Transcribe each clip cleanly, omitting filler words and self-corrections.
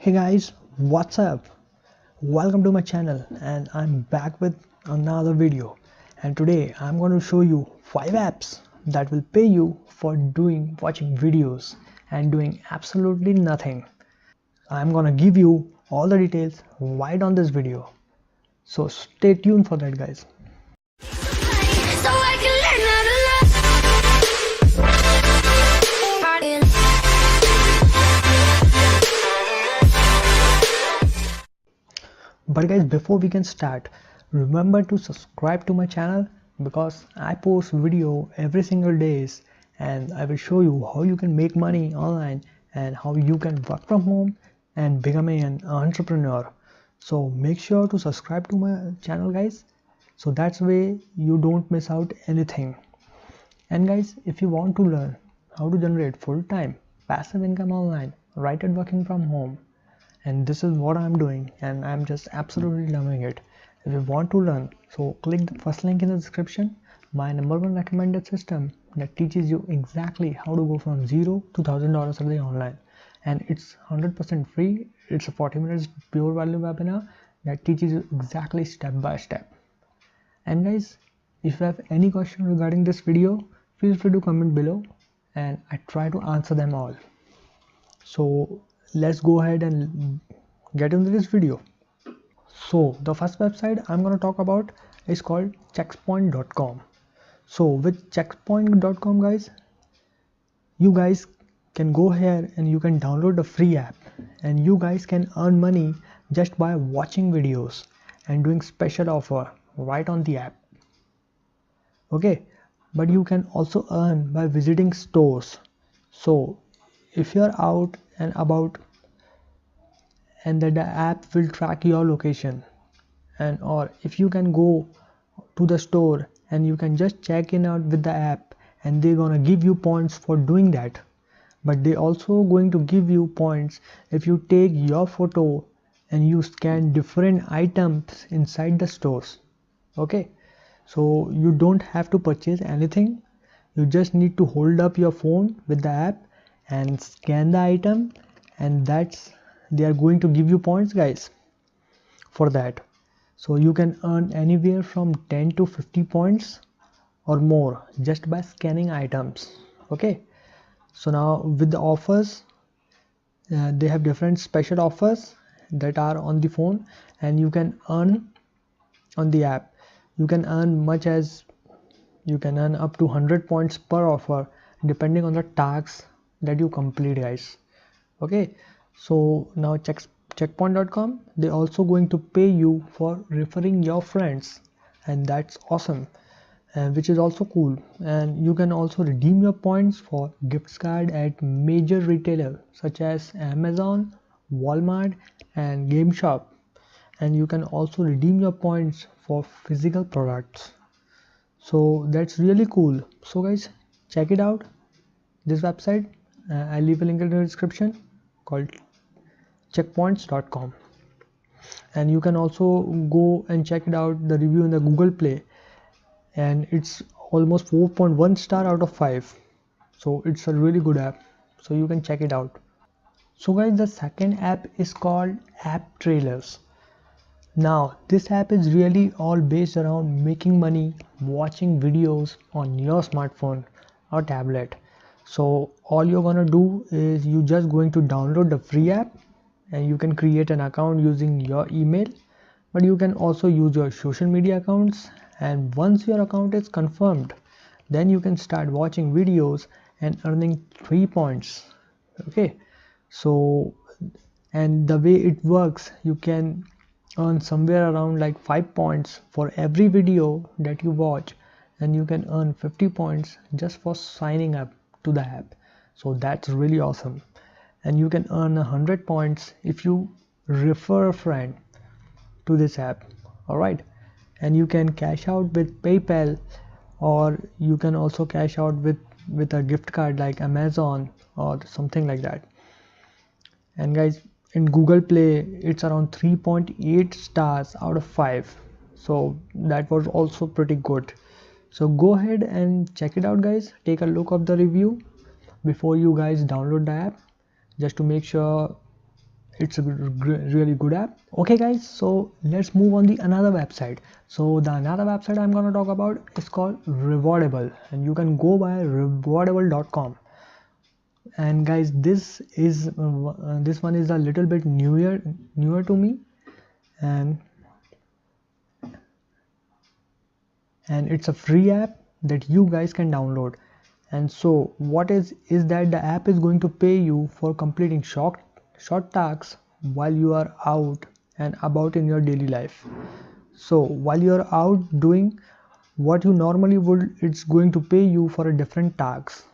Hey guys, what's up? Welcome to my channel and I'm back with another video. And today I'm going to show you 5 apps that will pay you for watching videos and doing absolutely nothing. I'm going to give you all the details right on this video. So stay tuned for that, guys. But guys, before we can start, remember to subscribe to my channel because I post video every single days and I will show you how you can make money online and how you can work from home and become an entrepreneur. So make sure to subscribe to my channel, guys, so that's way you don't miss out anything. And guys, if you want to learn how to generate full-time passive income online right at working from home, and this is what I'm doing and I'm just absolutely loving it. If you want to learn, so click the first link in the description, my #1 recommended system that teaches you exactly how to go from $0 to $1,000 a day online, and it's 100% free. It's a 40 minutes pure value webinar that teaches you exactly step by step. And guys, if you have any question regarding this video, feel free to comment below and I try to answer them all. So let's go ahead and get into this video. So the first website I'm going to talk about is called checkspoint.com. So with checkspoint.com, guys, you guys can go here and you can download a free app and you guys can earn money just by watching videos and doing special offer right on the app. Okay, but you can also earn by visiting stores. So if you're out and about, and that the app will track your location, and or if you can go to the store and you can just check in out with the app and they're gonna give you points for doing that. But they also going to give you points if you take your photo and you scan different items inside the stores. Okay, so you don't have to purchase anything, you just need to hold up your phone with the app and scan the item, and they are going to give you points, guys, for that. So you can earn anywhere from 10 to 50 points or more just by scanning items. Okay, so now with the offers, they have different special offers that are on the phone and you can earn on the app. You can earn up to 100 points per offer depending on the tasks that you complete, guys. Okay, so now checkspoint.com, they also going to pay you for referring your friends, and that's awesome, which is also cool. And you can also redeem your points for gift card at major retailers such as Amazon, Walmart and GameStop, and you can also redeem your points for physical products. So that's really cool. So guys, check it out, this website. I'll leave a link in the description called checkpoints.com, and you can also go and check it out, the review in the Google Play, and it's almost 4.1 star out of 5. So it's a really good app, so you can check it out. So guys, the second app is called App Trailers. Now this app is really all based around making money watching videos on your smartphone or tablet. So all you're gonna do is you just going to download the free app and you can create an account using your email, but you can also use your social media accounts, and once your account is confirmed, then you can start watching videos and earning 3 points. Okay, so and the way it works, you can earn somewhere around like 5 points for every video that you watch, and you can earn 50 points just for signing up to the app. So that's really awesome. And you can earn 100 points if you refer a friend to this app. All right, and you can cash out with PayPal, or you can also cash out with a gift card like Amazon or something like that. And guys, in Google Play, it's around 3.8 stars out of 5, so that was also pretty good. So go ahead and check it out, guys. Take a look of the review before you guys download the app, just to make sure it's a really good app. Okay guys, so let's move on the another website. So the another website I'm gonna talk about is called Rewardable, and you can go by rewardable.com. And guys, this one is a little bit newer to me, and it's a free app that you guys can download. And so what is that the app is going to pay you for completing short tasks while you are out and about in your daily life. So while you're out doing what you normally would, it's going to pay you for a different task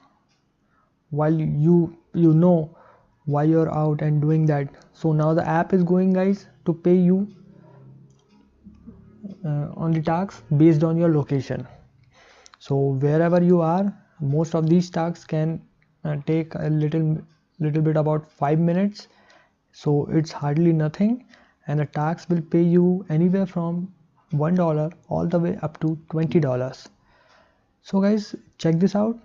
while you know why you're out and doing that. So now the app is going, guys, to pay you on the tasks based on your location. So wherever you are, most of these tasks can take a little bit about 5 minutes, so it's hardly nothing, and the tax will pay you anywhere from $1 all the way up to $20. So guys, check this out.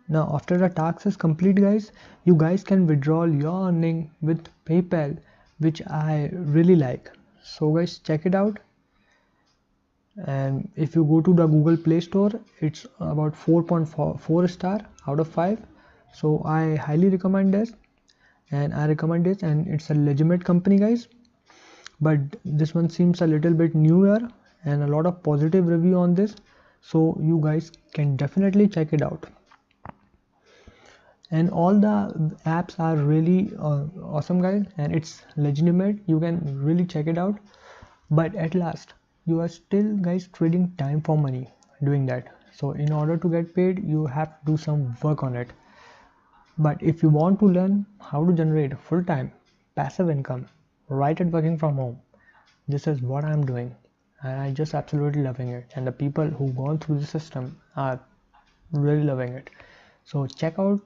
Now after the tax is complete, guys, you guys can withdraw your earning with PayPal, which I really like. So guys, check it out. And if you go to the Google Play Store, it's about 4.4 star out of 5. So I highly recommend this, and and it's a legitimate company, guys. But this one seems a little bit newer and a lot of positive review on this, so you guys can definitely check it out. And all the apps are really awesome, guys, and it's legitimate. You can really check it out. But at last, you are still, guys, trading time for money doing that. So in order to get paid, you have to do some work on it. But if you want to learn how to generate full-time passive income right at working from home, this is what I'm doing, and I just absolutely loving it, and the people who gone through the system are really loving it. So check out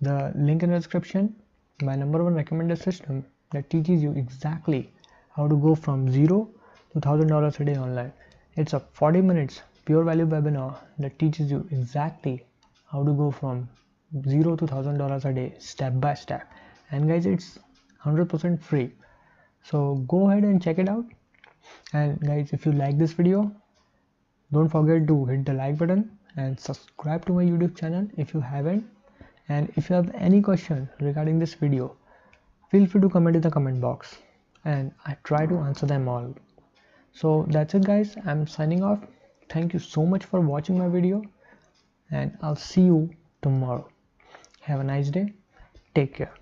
the link in the description, my #1 recommended system that teaches you exactly how to go from $0 to $1,000 a day online. It's a 40 minutes pure value webinar that teaches you exactly how to go from $0 to $1,000 a day step by step. And guys, it's 100% free. So go ahead and check it out. And guys, if you like this video, don't forget to hit the like button and subscribe to my YouTube channel if you haven't. And if you have any question regarding this video, feel free to comment in the comment box, and I try to answer them all. So that's it, guys. I'm signing off. Thank you so much for watching my video, and I'll see you tomorrow. Have a nice day. Take care.